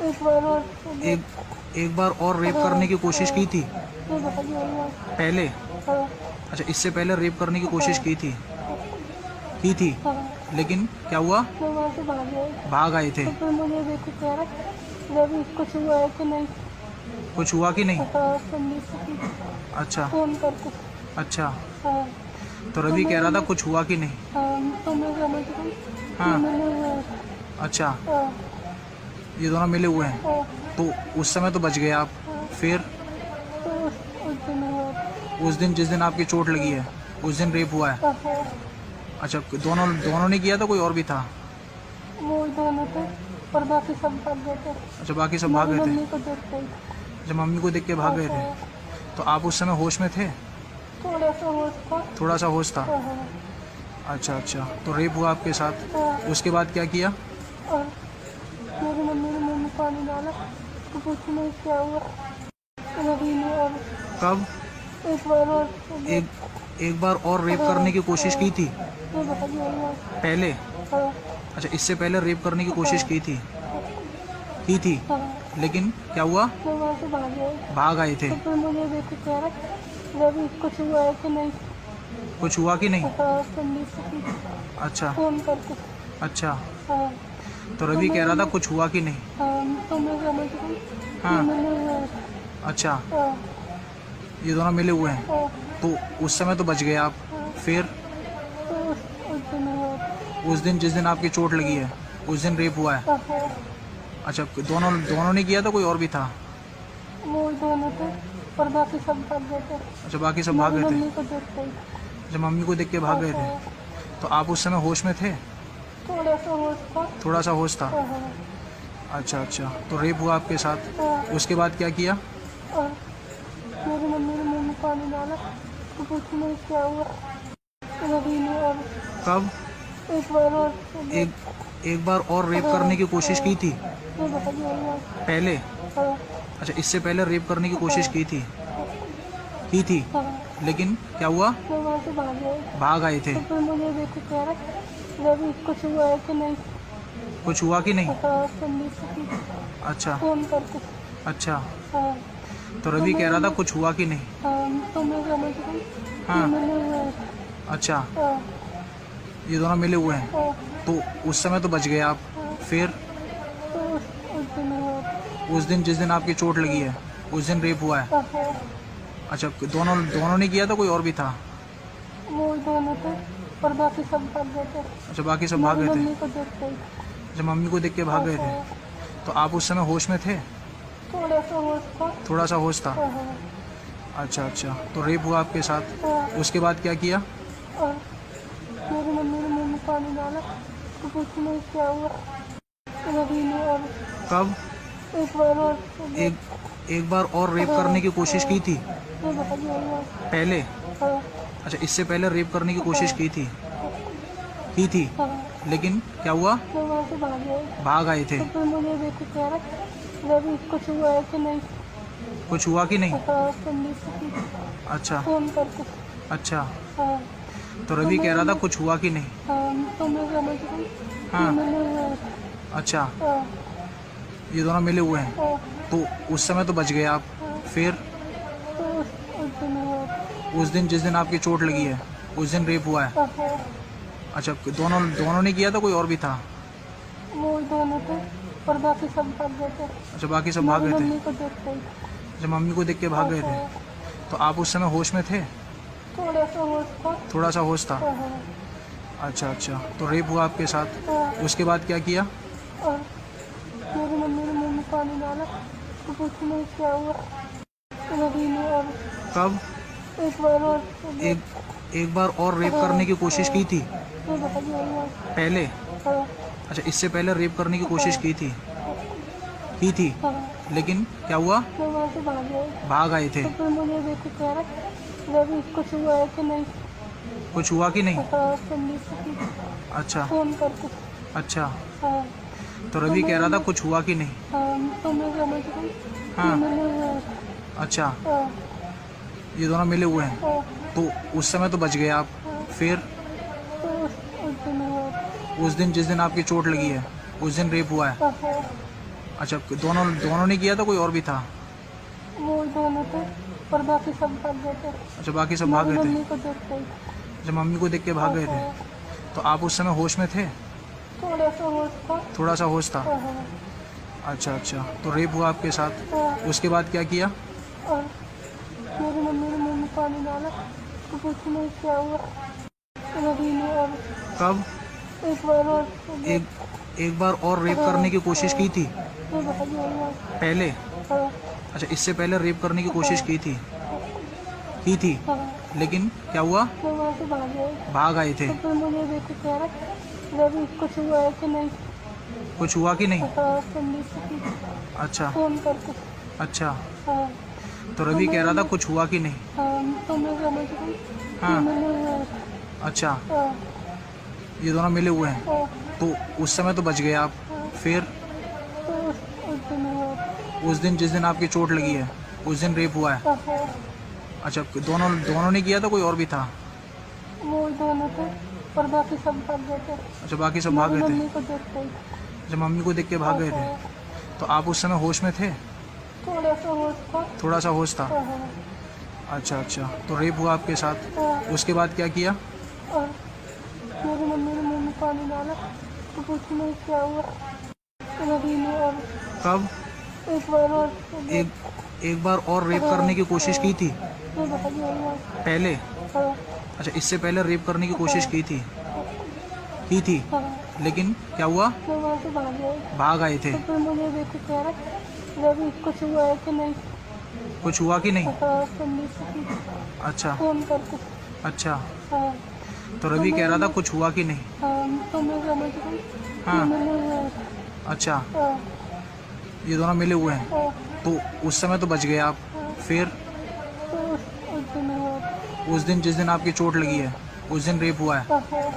एक बार और एक एक बार और रेप करने की कोशिश की थी पहले? हाँ, अच्छा, इससे पहले रेप करने की कोशिश की थी? हाँ, लेकिन क्या हुआ? मैं वहाँ से भाग गई। भाग आए थे। तो फिर मुझे देख के कह रहा रवि कुछ हुआ है कि नहीं। कुछ हुआ कि नहीं? हाँ, संदीप से अच्छा फोन करके। अच्छा। हाँ, तो तो रवि कह रहा था मैं कुछ हुआ कि नहीं? हाँ, तो मैं समझ गई कि हाँ। मिले हुए हैं। अच्छा, हाँ, ये दोनों मिले हुए हैं। हाँ, तो उस समय तो बच गए आप। हाँ, फिर तो उस दिन हुआ। उस दिन, जिस दिन आपकी चोट लगी है, उस दिन रेप हुआ है? हाँ, हाँ, अच्छा, दोनों दोनों ने किया था, कोई और भी था? वो दोनों थे और बाकी सब भाग गए थे। अच्छा, बाकी सब भाग मेरी गए थे। मम्मी को देख गई। अच्छा, मम्मी को देख के भाग हाँ, गए थे। हाँ, तो आप उस समय होश में थे? थोड़ा सा होश था। थोड़ा सा होश था। हाँ, हाँ, अच्छा अच्छा। तो रेप हुआ आपके साथ, हाँ, उसके बाद क्या किया? और मेरी मम्मी ने मुँह में पानी डाला तो पूछी नहीं क्या हुआ। रवि ने और कब? एक बार और एक एक बार और रेप हाँ, करने की कोशिश हाँ, की थी मैं भाग गई। पहले? हाँ, अच्छा, इससे पहले रेप करने की कोशिश हाँ, की थी। हाँ, लेकिन क्या हुआ? मैं वहाँ से भाग गई। भाग आए थे। तो फिर मुझे देख के कह रहा रवि कुछ हुआ है कि नहीं। कुछ हुआ कि नहीं? हाँ, संदीप से अच्छा फोन करके। अच्छा। हाँ, तो तो रवि कह रहा था मैं कुछ हुआ कि नहीं? हाँ, तो मैं समझ गई कि हाँ। मिले हुए हैं। अच्छा, हाँ, ये दोनों मिले हुए हैं। हाँ, तो उस समय तो बच गए आप। हाँ, फिर तो उस दिन हुआ। उस दिन, जिस दिन आपकी चोट लगी है, उस दिन रेप हुआ है? हाँ, हाँ, अच्छा, दोनों दोनों ने किया था, कोई और भी था? वो दोनों थे और बाकी सब भाग गए थे। अच्छा, बाकी सब भाग मेरी गए थे। मम्मी को देख गई। अच्छा, मम्मी को देख के भाग हाँ, गए थे। हाँ, तो आप उस समय होश में थे? थोड़ा सा होश था। थोड़ा सा होश था। हाँ, हाँ, अच्छा अच्छा। तो रेप हुआ आपके साथ, हाँ, उसके बाद क्या किया? और मेरी मम्मी ने मुँह में पानी डाला तो पूछी नहीं क्या हुआ। रवि ने और कब? एक बार और एक एक बार और रेप हाँ, करने की कोशिश हाँ, की थी मैं भाग गई। पहले? हाँ, अच्छा, इससे पहले रेप करने की कोशिश हाँ, की थी। हाँ, लेकिन क्या हुआ? मैं वहाँ से भाग गई। भाग आए थे। तो फिर मुझे देख के कह रहा रवि कुछ हुआ है कि नहीं। कुछ हुआ कि नहीं? हाँ, संदीप से अच्छा फोन करके। अच्छा। हाँ, तो तो रवि कह रहा था कुछ हुआ कि नहीं? हाँ, तो मैं समझ गई कि हाँ। मिले हुए हैं। अच्छा, हाँ, ये दोनों मिले हुए हैं। हाँ, तो उस समय तो बच गए आप। हाँ, फिर तो उस दिन हुआ। उस दिन, जिस दिन आपकी चोट लगी है, उस दिन रेप हुआ है? हाँ, हाँ, अच्छा, दोनों दोनों ने किया था, कोई और भी था? वो दोनों थे और बाकी सब भाग गए थे। अच्छा, बाकी सब भाग मेरी गए थे। मम्मी को देख गई। अच्छा, मम्मी को देख के भाग हाँ, गए थे। हाँ, तो आप उस समय होश में थे? थोड़ा सा होश था। थोड़ा सा होश था। हाँ, हाँ, अच्छा अच्छा। तो रेप हुआ आपके साथ, हाँ, उसके बाद क्या किया? और मेरी मम्मी ने मुँह में पानी डाला तो पूछी नहीं क्या हुआ। रवि ने और कब? एक बार और एक एक बार और रेप हाँ, करने की कोशिश हाँ, की थी मैं भाग गई। पहले? हाँ, अच्छा, इससे पहले रेप करने की कोशिश की थी। हाँ, लेकिन क्या हुआ? मैं वहाँ से भाग गई। भाग आए थे। तो फिर मुझे देख के कह रहा रवि कुछ हुआ है कि नहीं। कुछ हुआ कि नहीं? हाँ, संदीप से अच्छा फोन करके। अच्छा। हाँ, तो रवि कह रहा था कुछ हुआ कि नहीं? हाँ, तो मैं समझ गई कि हाँ। मिले हुए हैं। अच्छा, हाँ, ये दोनों मिले हुए हैं। हाँ, तो उस समय तो बच गए आप। हाँ, फिर तो उस दिन हुआ। उस दिन, जिस दिन आपकी चोट लगी है, उस दिन रेप हुआ है? हाँ, हाँ, अच्छा, दोनों दोनों ने किया था, कोई और भी था? वो दोनों थे और बाकी सब भाग गए थे। अच्छा, बाकी सब भाग मेरी गए थे। मम्मी को देख गई। अच्छा, मम्मी को देख के भाग गए थे। हाँ, तो आप उस समय होश में थे? थोड़ा सा होश था। थोड़ा सा होश था। हाँ, हाँ, अच्छा अच्छा। तो रेप हुआ आपके साथ, हाँ, उसके बाद क्या किया? और मेरी मम्मी ने मुँह में पानी डाला तो पूछी नहीं क्या हुआ। रवि ने और कब? एक बार और एक एक बार और रेप हाँ, करने की कोशिश हाँ, की थी मैं भाग गई। पहले? हाँ, अच्छा, इससे पहले रेप करने की कोशिश की थी। हाँ, लेकिन क्या हुआ? मैं वहाँ से भाग गई। भाग आए थे। तो फिर मुझे देख के कह रहा रवि कुछ हुआ है कि नहीं। कुछ हुआ कि नहीं? हाँ, संदीप से अच्छा फोन करके। अच्छा। हाँ, तो रवि कह रहा था कुछ हुआ कि नहीं? हाँ, तो मैं समझ गई कि हाँ। मिले हुए हैं। अच्छा, हाँ, ये दोनों मिले हुए हैं। हाँ, तो उस समय तो बच गए आप। हाँ, फिर तो उस दिन हुआ। उस दिन, जिस दिन आपकी चोट लगी है, उस दिन रेप हुआ है? हाँ, हाँ, अच्छा, दोनों दोनों ने किया था, कोई और भी था? वो दोनों थे और बाकी सब भाग गए थे। अच्छा, बाकी सब भाग गए थे। मम्मी को देखते ही अच्छा, मम्मी को देख के भाग गए थे। तो आप उस समय होश में थे? थोड़ा सा होश था। थोड़ा सा होश था। हाँ, अच्छा अच्छा, तो रेप हुआ आपके साथ, हाँ। उसके बाद क्या किया? और मेरी मम्मी ने मुँह में पानी डाला तो कुछ नहीं क्या हुआ रवि ने। और कब? एक बार और एक बार और रेप करने की कोशिश की थी ये भाग गया। पहले? हाँ, अच्छा, इससे पहले रेप करने की कोशिश की थी? की थी, हाँ। लेकिन क्या हुआ? तो वहाँ से भाग गए। भाग आए थे। तो फिर मुझे देख के कह रहा रवि कुछ हुआ है कि नहीं। कुछ हुआ कि नहीं? हाँ, संदीप से अच्छा फोन करके। अच्छा, हाँ, तो रवि कह रहा था कुछ हुआ कि नहीं? हाँ। तो मैं समझ गई हाँ। मिले हुए हैं। अच्छा, हाँ, ये दोनों मिले हुए हैं, हाँ। तो उस समय तो बच गए आप। फिर तो उस दिन हुआ। उस दिन, जिस दिन आपकी चोट लगी है, उस दिन रेप हुआ है? हाँ, अच्छा, दोनों दोनों ने किया था, कोई और भी था? वो दोनों थे और बाकी सब भाग गए थे। अच्छा, बाकी सब भाग गए थे। मम्मी को देखते ही अच्छा, मम्मी को देख के भाग गए थे। तो आप उस समय होश में थे? थोड़ा सा होश था। थोड़ा सा होश था। हाँ, अच्छा अच्छा, तो रेप हुआ आपके साथ, हाँ। उसके बाद क्या किया? और मेरी मम्मी ने मुँह में पानी डाला तो कुछ नहीं क्या हुआ रवि ने। और कब? एक बार और एक बार और रेप करने की कोशिश की थी ये भाग गया। पहले? हाँ, अच्छा, इससे पहले रेप करने की कोशिश की थी? की थी, हाँ। लेकिन क्या हुआ? तो वहाँ से भाग गए। भाग आए थे। तो फिर मुझे देख के कह रहा रवि कुछ हुआ है कि नहीं। कुछ हुआ कि नहीं? हाँ, संदीप से अच्छा फोन करके। अच्छा, हाँ, तो रवि कह रहा था कुछ हुआ कि नहीं? हाँ। तो मैं समझ गई हाँ। मिले हुए हैं। अच्छा, हाँ, ये दोनों मिले हुए हैं, हाँ। तो उस समय तो बच गए आप। फिर तो उस दिन हुआ। उस दिन, जिस दिन आपकी चोट लगी है, उस दिन रेप हुआ है? हाँ,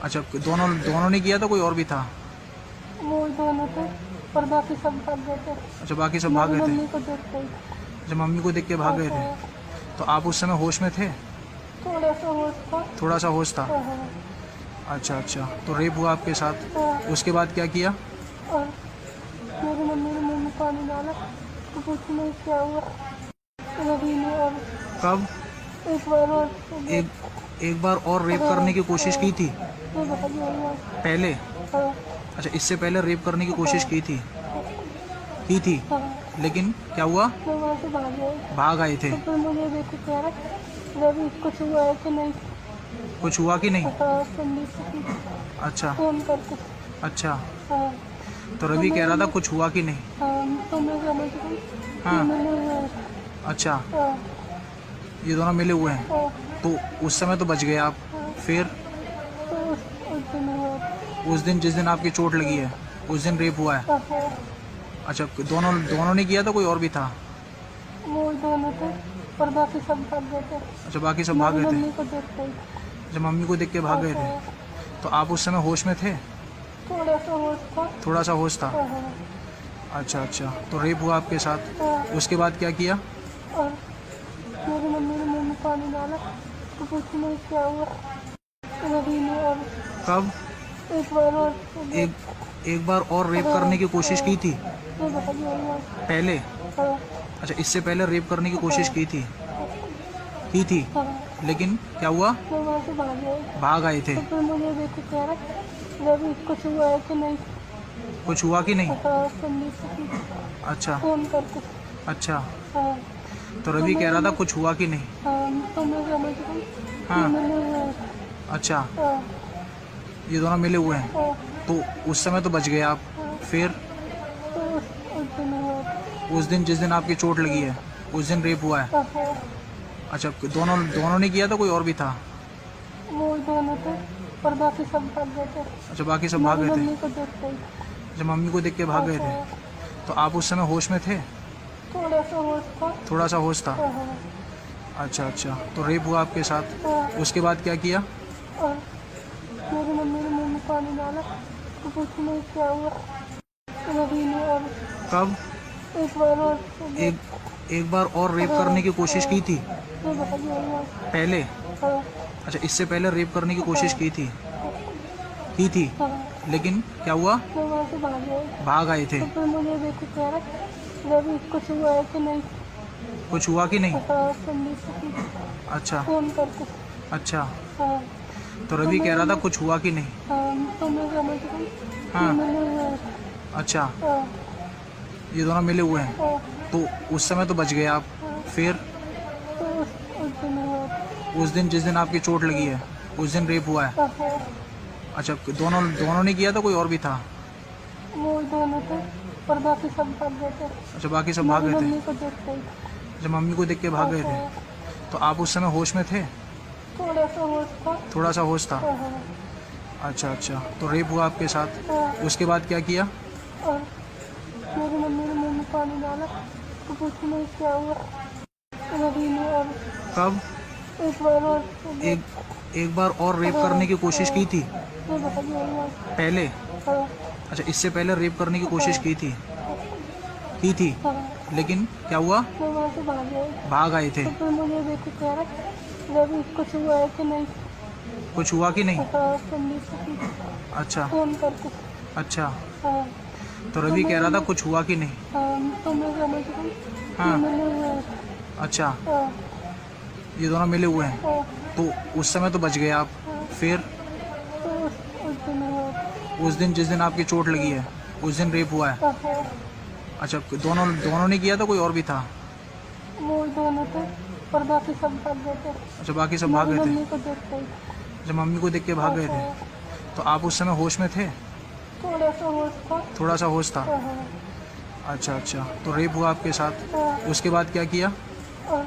अच्छा, दोनों दोनों ने किया था, कोई और भी था? वो दोनों थे और बाकी सब भाग गए थे। अच्छा, बाकी सब भाग गए थे। मम्मी को देखते ही अच्छा, मम्मी को देख के भाग गए थे। तो आप उस समय होश में थे? थोड़ा सा होश था। थोड़ा सा होश था। हाँ, अच्छा अच्छा, तो रेप हुआ आपके साथ, हाँ। उसके बाद क्या किया? और मेरी मम्मी ने मुँह में पानी डाला तो कुछ नहीं क्या हुआ रवि ने। और कब? एक बार और एक बार और रेप करने की कोशिश की थी ये भाग गया। पहले? हाँ, अच्छा, इससे पहले रेप करने की कोशिश की थी? की थी, हाँ। लेकिन क्या हुआ? तो वहाँ से भाग गए। भाग आए थे। तो फिर मुझे देख के कह रहा रवि कुछ हुआ है कि नहीं। कुछ हुआ कि नहीं? हाँ, संदीप से अच्छा फोन करके। अच्छा, हाँ, तो रवि कह रहा था कुछ हुआ कि नहीं? हाँ। तो मैं समझ गई हाँ। मिले हुए हैं। अच्छा, हाँ, ये दोनों मिले हुए हैं, हाँ। तो उस समय तो बच गए आप। फिर तो उस दिन हुआ। उस दिन, जिस दिन आपकी चोट लगी है, उस दिन रेप हुआ है? हाँ, अच्छा, दोनों दोनों ने किया था, कोई और भी था? वो दोनों थे और बाकी सब भाग गए थे। अच्छा, बाकी सब भाग गए थे। मम्मी को देखते ही अच्छा, मम्मी को देख के भाग गए थे। तो आप उस समय होश में थे? थोड़ा सा होश था। थोड़ा सा होश था। हाँ, अच्छा अच्छा, तो रेप हुआ आपके साथ, हाँ। उसके बाद क्या किया? और मेरी मम्मी ने मुँह में पानी डाला तो कुछ नहीं क्या हुआ रवि ने। और कब? एक बार और एक बार और रेप करने की कोशिश की थी ये भाग गया। पहले? हाँ, अच्छा, इससे पहले रेप करने की कोशिश की थी? की थी, हाँ। लेकिन क्या हुआ? तो वहाँ से भाग गए। भाग आए थे। तो फिर मुझे देख के कह रहा रवि कुछ हुआ है कि नहीं। कुछ हुआ कि नहीं? हाँ, संदीप से अच्छा फोन करके। अच्छा, हाँ, तो रवि कह रहा था कुछ हुआ कि नहीं? हाँ। तो मैं समझ गई हाँ। मिले हुए हैं। अच्छा, हाँ, ये दोनों मिले हुए हैं, हाँ। तो उस समय तो बच गए आप। फिर तो उस दिन हुआ। उस दिन, जिस दिन आपकी चोट लगी है, उस दिन रेप हुआ है? हाँ, अच्छा, दोनों दोनों ने किया था, कोई और भी था? वो दोनों थे और बाकी सब भाग गए थे। अच्छा, बाकी सब भाग गए थे। मम्मी को देखते ही अच्छा, मम्मी को देख के भाग गए थे। तो आप उस समय होश में थे? थोड़ा सा होश था। थोड़ा सा होश था। हाँ, अच्छा अच्छा, तो रेप हुआ आपके साथ, हाँ। उसके बाद क्या किया? और मेरी मम्मी ने मुँह में पानी डाला तो कुछ नहीं क्या हुआ रवि ने। और कब? एक बार और एक बार और रेप करने की कोशिश की थी ये भाग गया। पहले? हाँ, अच्छा, इससे पहले रेप करने की कोशिश की थी? की थी, हाँ। लेकिन क्या हुआ? मैं वहाँ से भाग गए। भाग आए थे। तो फिर मुझे देखो कह रहा रवि कुछ हुआ है कि नहीं। कुछ हुआ कि नहीं? हाँ, संदीप से पूछा, अच्छा फोन करके। अच्छा। हाँ तो रवि कह रहा था कुछ हुआ कि नहीं? हाँ, तो मैं समझ गई हाँ। कि मिले हुए हैं। अच्छा, हाँ ये दोनों मिले हुए हैं। हाँ तो उस समय तो बच गए आप। हाँ। फिर तो उस दिन हुआ। उस दिन जिस दिन आपकी चोट लगी है उस दिन रेप हुआ है। हाँ हाँ, अच्छा, दोनों दोनों ने किया था, कोई और भी था? वो दोनों थे और बाकी सब भाग गए थे। अच्छा, बाकी सब भाग मेरी गए थे। मम्मी को देख रही। अच्छा, मम्मी को देख के भाग गए थे। हाँ, तो आप उस समय होश में थे? थोड़ा सा होश था। थोड़ा सा होश था। हाँ हाँ अच्छा अच्छा। तो रेप हुआ आपके साथ, हाँ। उसके बाद क्या किया? और मेरी मम्मी ने मुँह में पानी डाला तो पूछी नहीं क्या हुआ रवि ने। और कब? एक बार और एक बार और रेप करने की कोशिश की थी ये भाग गया। पहले? हाँ अच्छा, इससे पहले रेप करने की कोशिश की थी हाँ, लेकिन क्या हुआ? मैं वहाँ से भाग गए। भाग आए थे। तो फिर मुझे देखो कह रहा रवि कुछ हुआ है कि नहीं। कुछ हुआ कि नहीं? हाँ, संदीप से पूछा, अच्छा फोन करके। अच्छा। हाँ तो रवि कह रहा था कुछ हुआ कि नहीं? हाँ, तो मैं समझ गई हाँ। कि मिले हुए हैं। अच्छा, हाँ ये दोनों मिले हुए हैं। हाँ तो उस समय तो बच गए आप। हाँ। फिर तो उस दिन हुआ। उस दिन जिस दिन आपकी चोट लगी है उस दिन रेप हुआ है। हाँ हाँ, अच्छा, दोनों दोनों ने किया था, कोई और भी था? वो दोनों थे और बाकी सब भाग गए थे। अच्छा, बाकी सब भाग मेरी गए थे। मम्मी को देख रही। अच्छा, मम्मी को देख के भाग गए थे। हाँ, तो आप उस समय होश में थे? थोड़ा सा होश था। थोड़ा सा होश था। हाँ हाँ अच्छा अच्छा। तो रेप हुआ आपके साथ, हाँ। उसके बाद क्या किया? और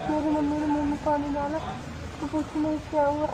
मेरी मम्मी ने मुँह में पानी डाला तो पूछी नहीं क्या हुआ